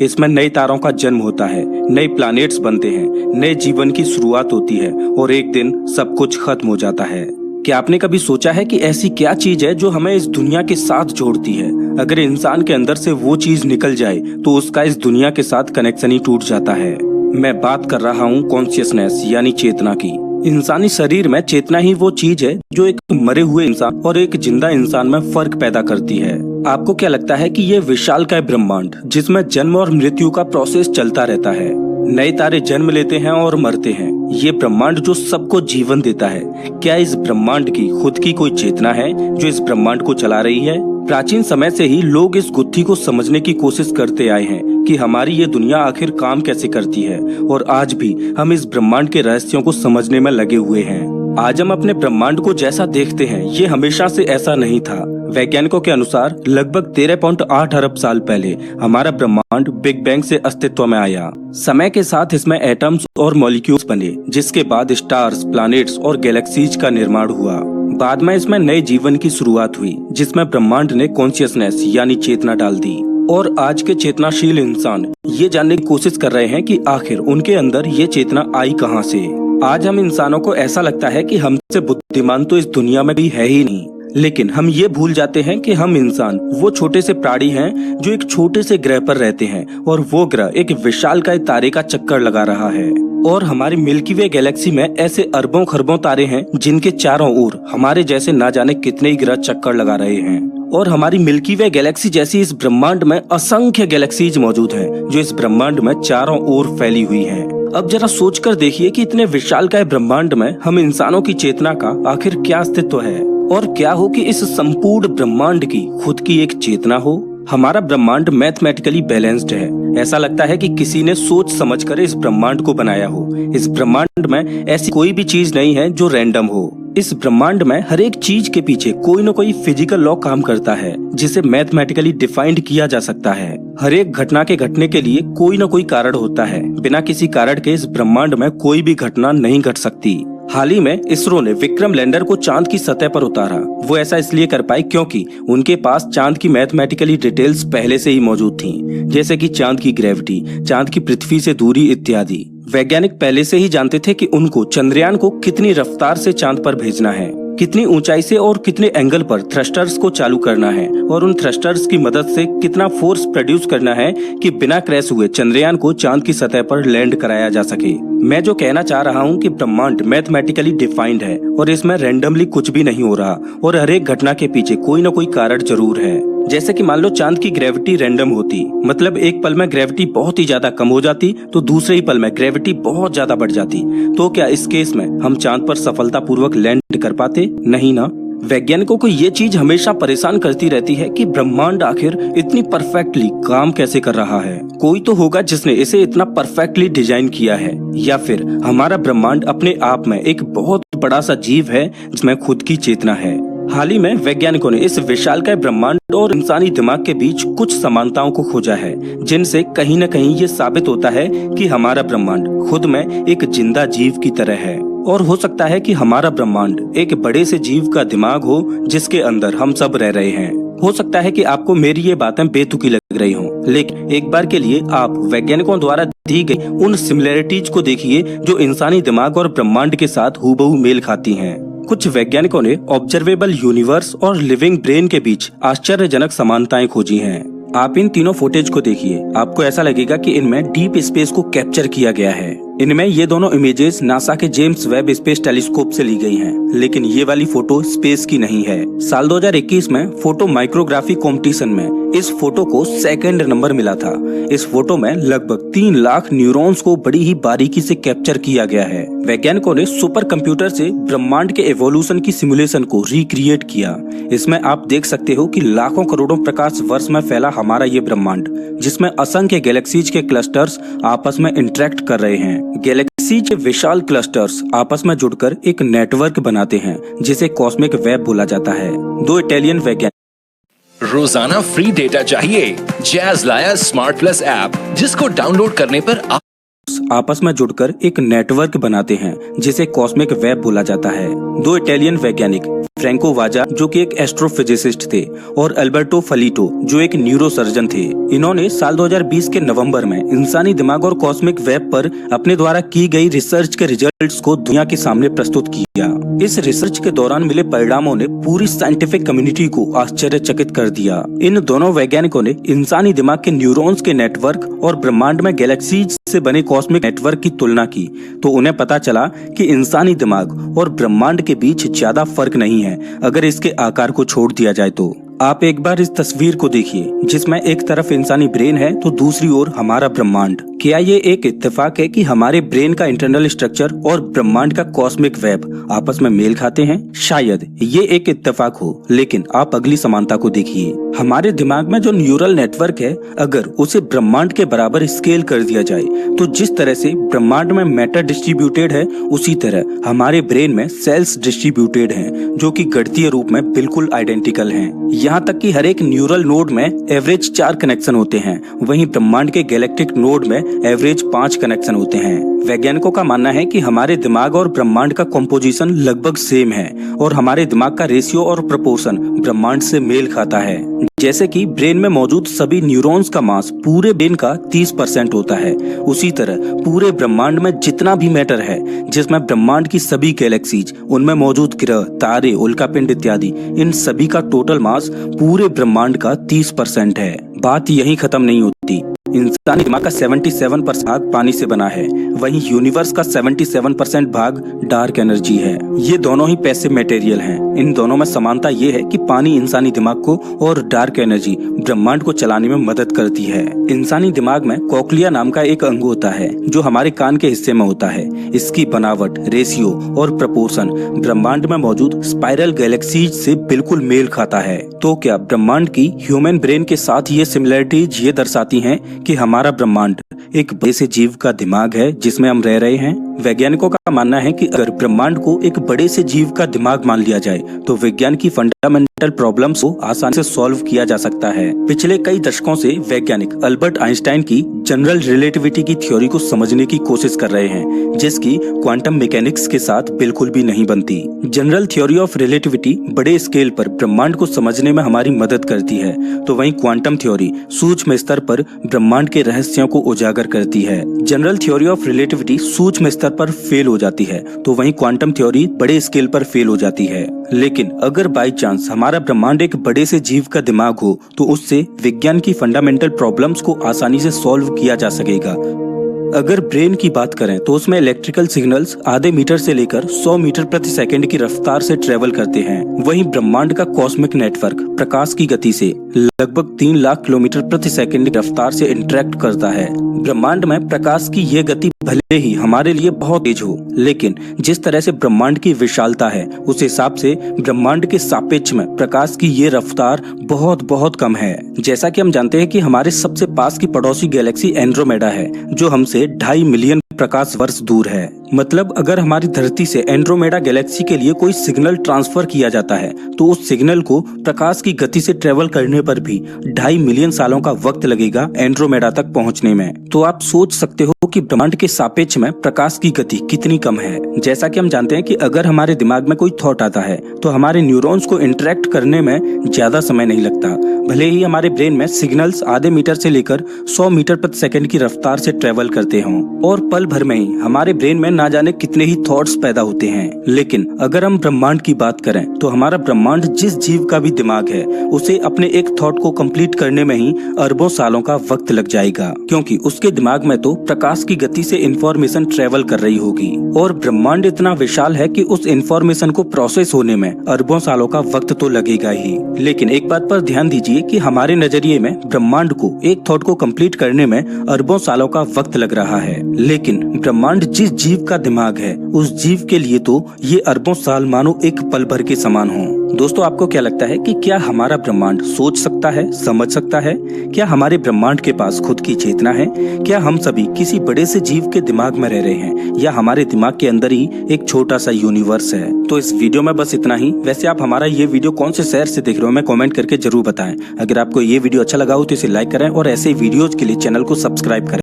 इसमें नए तारों का जन्म होता है, नए प्लैनेट्स बनते हैं, नए जीवन की शुरुआत होती है और एक दिन सब कुछ खत्म हो जाता है। क्या आपने कभी सोचा है कि ऐसी क्या चीज है जो हमें इस दुनिया के साथ जोड़ती है? अगर इंसान के अंदर से वो चीज निकल जाए तो उसका इस दुनिया के साथ कनेक्शन ही टूट जाता है। मैं बात कर रहा हूँ कॉन्शियसनेस यानी चेतना की। इंसानी शरीर में चेतना ही वो चीज है जो एक मरे हुए इंसान और एक जिंदा इंसान में फर्क पैदा करती है। आपको क्या लगता है कि ये विशालकाय ब्रह्मांड जिसमें जन्म और मृत्यु का प्रोसेस चलता रहता है, नए तारे जन्म लेते हैं और मरते हैं, ये ब्रह्मांड जो सबको जीवन देता है, क्या इस ब्रह्मांड की खुद की कोई चेतना है जो इस ब्रह्मांड को चला रही है? प्राचीन समय से ही लोग इस गुत्थी को समझने की कोशिश करते आए हैं कि हमारी ये दुनिया आखिर काम कैसे करती है, और आज भी हम इस ब्रह्मांड के रहस्यों को समझने में लगे हुए हैं। आज हम अपने ब्रह्मांड को जैसा देखते हैं ये हमेशा से ऐसा नहीं था। वैज्ञानिकों के अनुसार लगभग 13.8 अरब साल पहले हमारा ब्रह्मांड बिग बैंग से अस्तित्व में आया। समय के साथ इसमें एटम्स और मॉलिक्यूल्स बने, जिसके बाद स्टार्स, प्लैनेट्स और गैलेक्सीज का निर्माण हुआ। बाद में इसमें नए जीवन की शुरुआत हुई जिसमें ब्रह्मांड ने कॉन्शियसनेस यानी चेतना डाल दी। और आज के चेतनाशील इंसान ये जानने की कोशिश कर रहे हैं कि आखिर उनके अंदर ये चेतना आई कहां से। आज हम इंसानों को ऐसा लगता है कि हमसे बुद्धिमान तो इस दुनिया में भी है ही नहीं, लेकिन हम ये भूल जाते हैं कि हम इंसान वो छोटे से प्राणी हैं जो एक छोटे से ग्रह पर रहते हैं और वो ग्रह एक विशालकाय तारे का चक्कर लगा रहा है। और हमारी मिल्की वे गैलेक्सी में ऐसे अरबों खरबों तारे हैं जिनके चारों ओर हमारे जैसे ना जाने कितने ही ग्रह चक्कर लगा रहे हैं। और हमारी मिल्की वे गैलेक्सी जैसी इस ब्रह्मांड में असंख्य गैलेक्सीज मौजूद हैं जो इस ब्रह्मांड में चारों ओर फैली हुई हैं। अब जरा सोचकर देखिए कि इतने विशालकाय ब्रह्मांड में हम इंसानों की चेतना का आखिर क्या अस्तित्व है, और क्या हो कि इस संपूर्ण ब्रह्मांड की खुद की एक चेतना हो। हमारा ब्रह्मांड मैथमेटिकली बैलेंस्ड है। ऐसा लगता है कि किसी ने सोच समझकर इस ब्रह्मांड को बनाया हो। इस ब्रह्मांड में ऐसी कोई भी चीज नहीं है जो रैंडम हो। इस ब्रह्मांड में हर एक चीज के पीछे कोई न कोई फिजिकल लॉ काम करता है जिसे मैथमेटिकली डिफाइंड किया जा सकता है। हर एक घटना के घटने के लिए कोई न कोई कारण होता है। बिना किसी कारण के इस ब्रह्मांड में कोई भी घटना नहीं घट सकती। हाल ही में इसरो ने विक्रम लैंडर को चांद की सतह पर उतारा। वो ऐसा इसलिए कर पाए क्योंकि उनके पास चांद की मैथमेटिकली डिटेल्स पहले से ही मौजूद थीं, जैसे कि चांद की ग्रेविटी, चांद की पृथ्वी से दूरी इत्यादि। वैज्ञानिक पहले से ही जानते थे कि उनको चंद्रयान को कितनी रफ्तार से चांद पर भेजना है, कितनी ऊंचाई से और कितने एंगल पर थ्रस्टर्स को चालू करना है और उन थ्रस्टर्स की मदद से कितना फोर्स प्रोड्यूस करना है कि बिना क्रैश हुए चंद्रयान को चांद की सतह पर लैंड कराया जा सके। मैं जो कहना चाह रहा हूँ कि ब्रह्मांड मैथमेटिकली डिफाइंड है और इसमें रैंडमली कुछ भी नहीं हो रहा और हर एक घटना के पीछे कोई न कोई कारण जरूर है। जैसे कि मान लो चांद की ग्रेविटी रैंडम होती, मतलब एक पल में ग्रेविटी बहुत ही ज्यादा कम हो जाती तो दूसरे ही पल में ग्रेविटी बहुत ज्यादा बढ़ जाती, तो क्या इस केस में हम चांद पर सफलतापूर्वक लैंड कर पाते? नहीं ना। वैज्ञानिकों को ये चीज हमेशा परेशान करती रहती है कि ब्रह्मांड आखिर इतनी परफेक्टली काम कैसे कर रहा है। कोई तो होगा जिसने इसे इतना परफेक्टली डिजाइन किया है, या फिर हमारा ब्रह्मांड अपने आप में एक बहुत बड़ा सा जीव है जिसमें खुद की चेतना है। हाल ही में वैज्ञानिकों ने इस विशालकाय ब्रह्मांड और इंसानी दिमाग के बीच कुछ समानताओं को खोजा है, जिनसे कहीं न कहीं ये साबित होता है कि हमारा ब्रह्मांड खुद में एक जिंदा जीव की तरह है। और हो सकता है कि हमारा ब्रह्मांड एक बड़े से जीव का दिमाग हो जिसके अंदर हम सब रह रहे हैं। हो सकता है कि आपको मेरी ये बातें बेतुकी लग रही हों, लेकिन एक बार के लिए आप वैज्ञानिकों द्वारा दी गई उन सिमिलरिटीज को देखिए जो इंसानी दिमाग और ब्रह्मांड के साथ हूबहू मेल खाती हैं। कुछ वैज्ञानिकों ने ऑब्जर्वेबल यूनिवर्स और लिविंग ब्रेन के बीच आश्चर्यजनक समानताएं खोजी हैं। आप इन तीनों फुटेज को देखिए, आपको ऐसा लगेगा कि इनमें डीप स्पेस को कैप्चर किया गया है। इनमें ये दोनों इमेजेस नासा के जेम्स वेब स्पेस टेलीस्कोप से ली गई हैं, लेकिन ये वाली फोटो स्पेस की नहीं है। साल 2021 में फोटो माइक्रोग्राफी कंपटीशन में इस फोटो को सेकंड नंबर मिला था। इस फोटो में लगभग 3 लाख न्यूरॉन्स को बड़ी ही बारीकी से कैप्चर किया गया है। वैज्ञानिकों ने सुपर कंप्यूटर से ब्रह्मांड के एवोल्यूशन की सिमुलेशन को रिक्रिएट किया। इसमें आप देख सकते हो कि लाखों करोड़ों प्रकाश वर्ष में फैला हमारा ये ब्रह्मांड, जिसमें असंख्य गैलेक्सीज के क्लस्टर्स आपस में इंटरेक्ट कर रहे हैं। गैलेक्सीज के विशाल क्लस्टर्स आपस में जुड़कर एक नेटवर्क बनाते हैं जिसे कॉस्मिक वेब बोला जाता है। 2 इटालियन वैज्ञानिक रोजाना फ्री डेटा चाहिए? जैज़ लाया स्मार्ट प्लस ऐप, जिसको डाउनलोड करने पर आपस में जुड़कर एक नेटवर्क बनाते हैं जिसे कॉस्मिक वेब बोला जाता है। 2 इटालियन वैज्ञानिक फ्रैंको वाजा जो कि एक एस्ट्रोफिजिसिस्ट थे और अल्बर्टो फलीटो जो एक न्यूरोसर्जन थे। इन्होंने साल 2020 के नवंबर में इंसानी दिमाग और कॉस्मिक वेब पर अपने द्वारा की गई रिसर्च के रिजल्ट्स को दुनिया के सामने प्रस्तुत किया। इस रिसर्च के दौरान मिले परिणामों ने पूरी साइंटिफिक कम्युनिटी को आश्चर्यचकित कर दिया। इन दोनों वैज्ञानिकों ने इंसानी दिमाग के न्यूरॉन्स के नेटवर्क और ब्रह्मांड में गैलेक्सीज से बने कॉस्मिक नेटवर्क की तुलना की तो उन्हें पता चला कि इंसानी दिमाग और ब्रह्मांड के बीच ज्यादा फर्क नहीं है अगर इसके आकार को छोड़ दिया जाए तो। आप एक बार इस तस्वीर को देखिए जिसमें एक तरफ इंसानी ब्रेन है तो दूसरी ओर हमारा ब्रह्मांड। क्या ये एक इत्तेफाक है कि हमारे ब्रेन का इंटरनल स्ट्रक्चर और ब्रह्मांड का कॉस्मिक वेब आपस में मेल खाते हैं? शायद ये एक इत्तेफाक हो, लेकिन आप अगली समानता को देखिए। हमारे दिमाग में जो न्यूरल नेटवर्क है अगर उसे ब्रह्मांड के बराबर स्केल कर दिया जाए तो जिस तरह से ब्रह्मांड में मैटर डिस्ट्रीब्यूटेड है उसी तरह हमारे ब्रेन में सेल्स डिस्ट्रीब्यूटेड हैं जो कि गणितीय रूप में बिल्कुल आइडेंटिकल हैं। यहाँ तक कि हर एक न्यूरल नोड में एवरेज 4 कनेक्शन होते हैं, वहीं ब्रह्मांड के गैलेक्टिक नोड में एवरेज 5 कनेक्शन होते हैं। वैज्ञानिकों का मानना है कि हमारे दिमाग और ब्रह्मांड का कॉम्पोजिशन लगभग सेम है और हमारे दिमाग का रेशियो और प्रोपोर्शन ब्रह्मांड से मेल खाता है। जैसे कि ब्रेन में मौजूद सभी न्यूरॉन्स का मास पूरे ब्रेन का 30% होता है, उसी तरह पूरे ब्रह्मांड में जितना भी मैटर है जिसमें ब्रह्मांड की सभी गैलेक्सीज, उनमें मौजूद ग्रह, तारे, उल्कापिंड इत्यादि, इन सभी का टोटल मास पूरे ब्रह्मांड का 30% है। बात यहीं खत्म नहीं होती। इंसानी दिमाग का 77% भाग पानी से बना है, वहीं यूनिवर्स का 77% भाग डार्क एनर्जी है। ये दोनों ही पैसिव मटेरियल हैं। इन दोनों में समानता ये है कि पानी इंसानी दिमाग को और डार्क एनर्जी ब्रह्मांड को चलाने में मदद करती है। इंसानी दिमाग में कोक्लिया नाम का एक अंग होता है जो हमारे कान के हिस्से में होता है। इसकी बनावट, रेशियो और प्रपोर्शन ब्रह्मांड में मौजूद स्पाइरल गैलेक्सीज से बिल्कुल मेल खाता है। तो क्या ब्रह्मांड की ह्यूमन ब्रेन के साथ ये सिमिलरिटीज ये दर्शाती हैं कि हमारा ब्रह्मांड एक बड़े से जीव का दिमाग है जिसमें हम रह रहे हैं? वैज्ञानिकों का मानना है कि अगर ब्रह्मांड को एक बड़े से जीव का दिमाग मान लिया जाए तो विज्ञान की फंडामेंटल प्रॉब्लम्स को आसानी से सॉल्व किया जा सकता है। पिछले कई दशकों से वैज्ञानिक अल्बर्ट आइंस्टाइन की जनरल रिलेटिविटी की थ्योरी को समझने की कोशिश कर रहे हैं, जिसकी क्वांटम मैकेनिक्स के साथ बिल्कुल भी नहीं बनती। जनरल थ्योरी ऑफ रिलेटिविटी बड़े स्केल पर ब्रह्मांड को समझने में हमारी मदद करती है, तो वहीं क्वांटम थ्योरी सूक्ष्म स्तर पर ब्रह्मांड के रहस्यों को उजागर करती है। जनरल थ्योरी ऑफ रिलेटिविटी सूक्ष्म स्तर पर फेल हो जाती है तो वहीं क्वांटम थ्योरी बड़े स्केल पर फेल हो जाती है। लेकिन अगर बाई चांस हमारा ब्रह्मांड एक बड़े से जीव का दिमाग हो तो उससे विज्ञान की फंडामेंटल प्रॉब्लम्स को आसानी से सॉल्व किया जा सकेगा। अगर ब्रेन की बात करें तो उसमें इलेक्ट्रिकल सिग्नल्स आधे मीटर से लेकर 100 मीटर प्रति सेकंड की रफ्तार से ट्रेवल करते हैं। वहीं ब्रह्मांड का कॉस्मिक नेटवर्क प्रकाश की गति से लगभग 3 लाख किलोमीटर प्रति सेकंड की रफ्तार से इंटरेक्ट करता है। ब्रह्मांड में प्रकाश की यह गति भले ही हमारे लिए बहुत तेज हो, लेकिन जिस तरह से ब्रह्मांड की विशालता है उस हिसाब से ब्रह्मांड के सापेक्ष में प्रकाश की ये रफ्तार बहुत बहुत कम है। जैसा कि हम जानते हैं कि हमारे सबसे पास की पड़ोसी गैलेक्सी एंड्रोमेडा है जो हमसे 2.5 मिलियन प्रकाश वर्ष दूर है। मतलब अगर हमारी धरती से एंड्रोमेडा गैलेक्सी के लिए कोई सिग्नल ट्रांसफर किया जाता है तो उस सिग्नल को प्रकाश की गति से ट्रेवल करने पर भी 2.5 मिलियन सालों का वक्त लगेगा एंड्रोमेडा तक पहुंचने में। तो आप सोच सकते हो कि ब्रह्मांड के सापेक्ष में प्रकाश की गति कितनी कम है। जैसा कि हम जानते हैं कि अगर हमारे दिमाग में कोई थॉट आता है तो हमारे न्यूरॉन्स को इंटरेक्ट करने में ज्यादा समय नहीं लगता, भले ही हमारे ब्रेन में सिग्नल्स आधे मीटर से लेकर 100 मीटर प्रति सेकंड की रफ्तार से ट्रेवल करते हों और पल भर में ही हमारे ब्रेन में ना जाने कितने ही थॉट्स पैदा होते हैं। लेकिन अगर हम ब्रह्मांड की बात करें तो हमारा ब्रह्मांड जिस जीव का भी दिमाग है उसे अपने एक थॉट को कंप्लीट करने में ही अरबों सालों का वक्त लग जाएगा, क्योंकि उसके दिमाग में तो प्रकाश की गति से इंफॉर्मेशन ट्रेवल कर रही होगी और ब्रह्मांड इतना विशाल है कि उस इंफॉर्मेशन को प्रोसेस होने में अरबों सालों का वक्त तो लगेगा ही। लेकिन एक बात पर ध्यान दीजिए कि हमारे नजरिए में ब्रह्मांड को एक थॉट को कंप्लीट करने में अरबों सालों का वक्त लग रहा है, लेकिन ब्रह्मांड जिस जीव का दिमाग है उस जीव के लिए तो ये अरबों साल मानो एक पल भर के समान हो। दोस्तों, आपको क्या लगता है कि क्या हमारा ब्रह्मांड सोच सकता है, समझ सकता है? क्या हमारे ब्रह्मांड के पास खुद की चेतना है? क्या हम सभी किसी बड़े से जीव के दिमाग में रह रहे हैं या हमारे दिमाग के अंदर ही एक छोटा सा यूनिवर्स है? तो इस वीडियो में बस इतना ही। वैसे आप हमारा ये वीडियो कौन से शहर से देख रहे हो मैं कमेंट करके जरूर बताएं। अगर आपको ये वीडियो अच्छा लगा हो तो इसे लाइक करें और ऐसे वीडियोज के लिए चैनल को सब्सक्राइब करें।